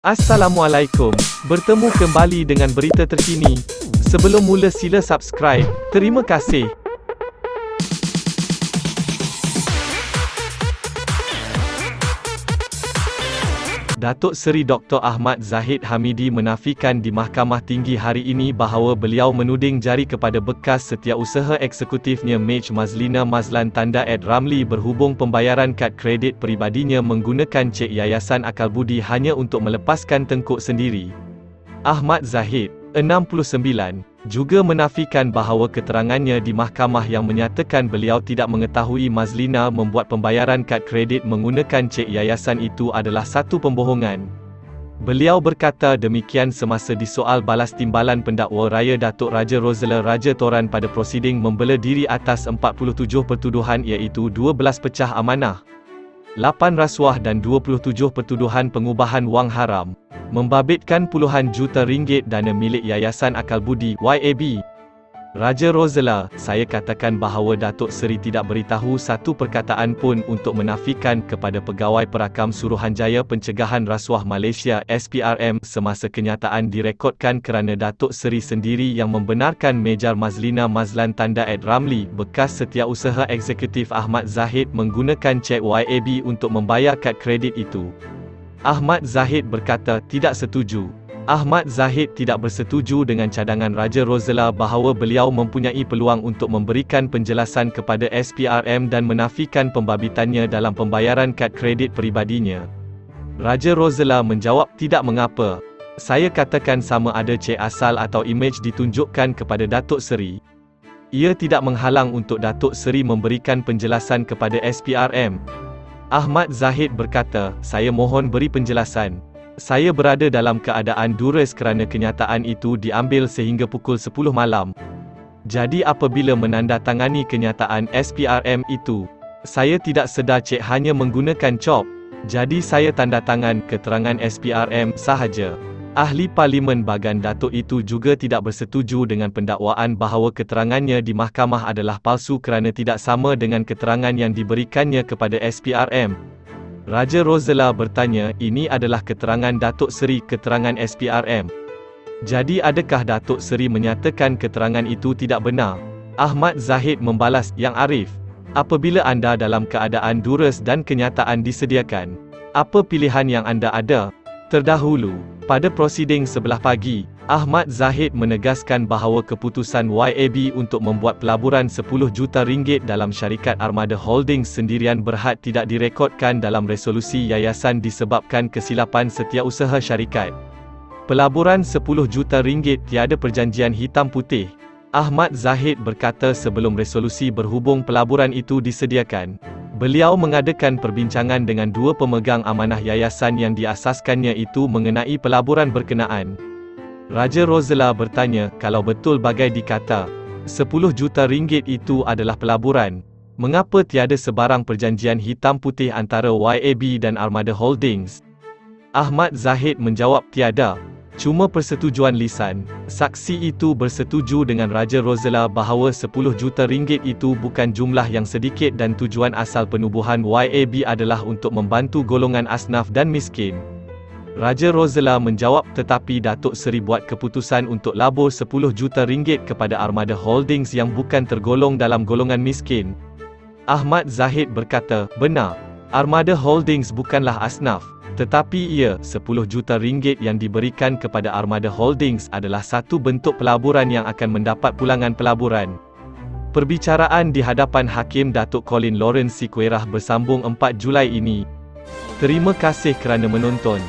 Assalamualaikum, bertemu kembali dengan berita terkini. Sebelum mula sila subscribe, terima kasih. Datuk Seri Dr. Ahmad Zahid Hamidi menafikan di Mahkamah Tinggi hari ini bahawa beliau menuding jari kepada bekas setiausaha eksekutifnya Mej Mazlina Mazlan Tanda Ed Ramli berhubung pembayaran kad kredit peribadinya menggunakan cek Yayasan Akal Budi hanya untuk melepaskan tengkuk sendiri. Ahmad Zahid, 69, juga menafikan bahawa keterangannya di mahkamah yang menyatakan beliau tidak mengetahui Mazlina membuat pembayaran kad kredit menggunakan cek yayasan itu adalah satu pembohongan. Beliau berkata demikian semasa disoal balas timbalan pendakwa raya Datuk Raja Rosela Raja Toran pada prosiding membela diri atas 47 pertuduhan iaitu 12 pecah amanah, 8 rasuah dan 27 pertuduhan pengubahan wang haram, membabitkan puluhan juta ringgit dana milik Yayasan Akal Budi (YAB). Raja Rosela, saya katakan bahawa Datuk Seri tidak beritahu satu perkataan pun untuk menafikan kepada Pegawai Perakam Suruhanjaya Pencegahan Rasuah Malaysia (SPRM) semasa kenyataan direkodkan kerana Datuk Seri sendiri yang membenarkan Mejar Mazlina Mazlan Tanda Ed Ramli, bekas setiausaha eksekutif Ahmad Zahid menggunakan cek YAB untuk membayar kad kredit itu. Ahmad Zahid berkata tidak setuju. Ahmad Zahid tidak bersetuju dengan cadangan Raja Rosela bahawa beliau mempunyai peluang untuk memberikan penjelasan kepada SPRM dan menafikan pembabitannya dalam pembayaran kad kredit peribadinya. Raja Rosela menjawab tidak mengapa. Saya katakan sama ada cek asal atau imej ditunjukkan kepada Datuk Seri. Ia tidak menghalang untuk Datuk Seri memberikan penjelasan kepada SPRM. Ahmad Zahid berkata, saya mohon beri penjelasan. Saya berada dalam keadaan durus kerana kenyataan itu diambil sehingga pukul 10 malam. Jadi apabila menandatangani kenyataan SPRM itu, saya tidak sedar cek hanya menggunakan cop. Jadi saya tanda tangan keterangan SPRM sahaja. Ahli Parlimen Bagan Datuk itu juga tidak bersetuju dengan pendakwaan bahawa keterangannya di mahkamah adalah palsu kerana tidak sama dengan keterangan yang diberikannya kepada SPRM. Raja Rosela bertanya, ini adalah keterangan Datuk Seri, keterangan SPRM. Jadi adakah Datuk Seri menyatakan keterangan itu tidak benar? Ahmad Zahid membalas, Yang Arif, apabila anda dalam keadaan durus dan kenyataan disediakan, apa pilihan yang anda ada? Terdahulu, pada prosiding sebelah pagi, Ahmad Zahid menegaskan bahawa keputusan YAB untuk membuat pelaburan 10 juta ringgit dalam syarikat Armada Holdings sendirian berhad tidak direkodkan dalam resolusi yayasan disebabkan kesilapan setiausaha syarikat. Pelaburan 10 juta ringgit tiada perjanjian hitam putih. Ahmad Zahid berkata sebelum resolusi berhubung pelaburan itu disediakan, beliau mengadakan perbincangan dengan dua pemegang amanah yayasan yang diasaskannya itu mengenai pelaburan berkenaan. Raja Rosela bertanya, kalau betul bagai dikata, 10 juta ringgit itu adalah pelaburan, mengapa tiada sebarang perjanjian hitam putih antara YAB dan Armada Holdings? Ahmad Zahid menjawab tiada, cuma persetujuan lisan. Saksi itu bersetuju dengan Raja Rosela bahawa 10 juta ringgit itu bukan jumlah yang sedikit dan tujuan asal penubuhan YAB adalah untuk membantu golongan asnaf dan miskin. Raja Rosela menjawab tetapi Datuk Seri buat keputusan untuk labur 10 juta ringgit kepada Armada Holdings yang bukan tergolong dalam golongan miskin. Ahmad Zahid berkata, benar, Armada Holdings bukanlah asnaf, tetapi ia, 10 juta ringgit yang diberikan kepada Armada Holdings adalah satu bentuk pelaburan yang akan mendapat pulangan pelaburan. Perbicaraan di hadapan Hakim Datuk Colin Lawrence Sikuerah bersambung 4 Julai ini. Terima kasih kerana menonton.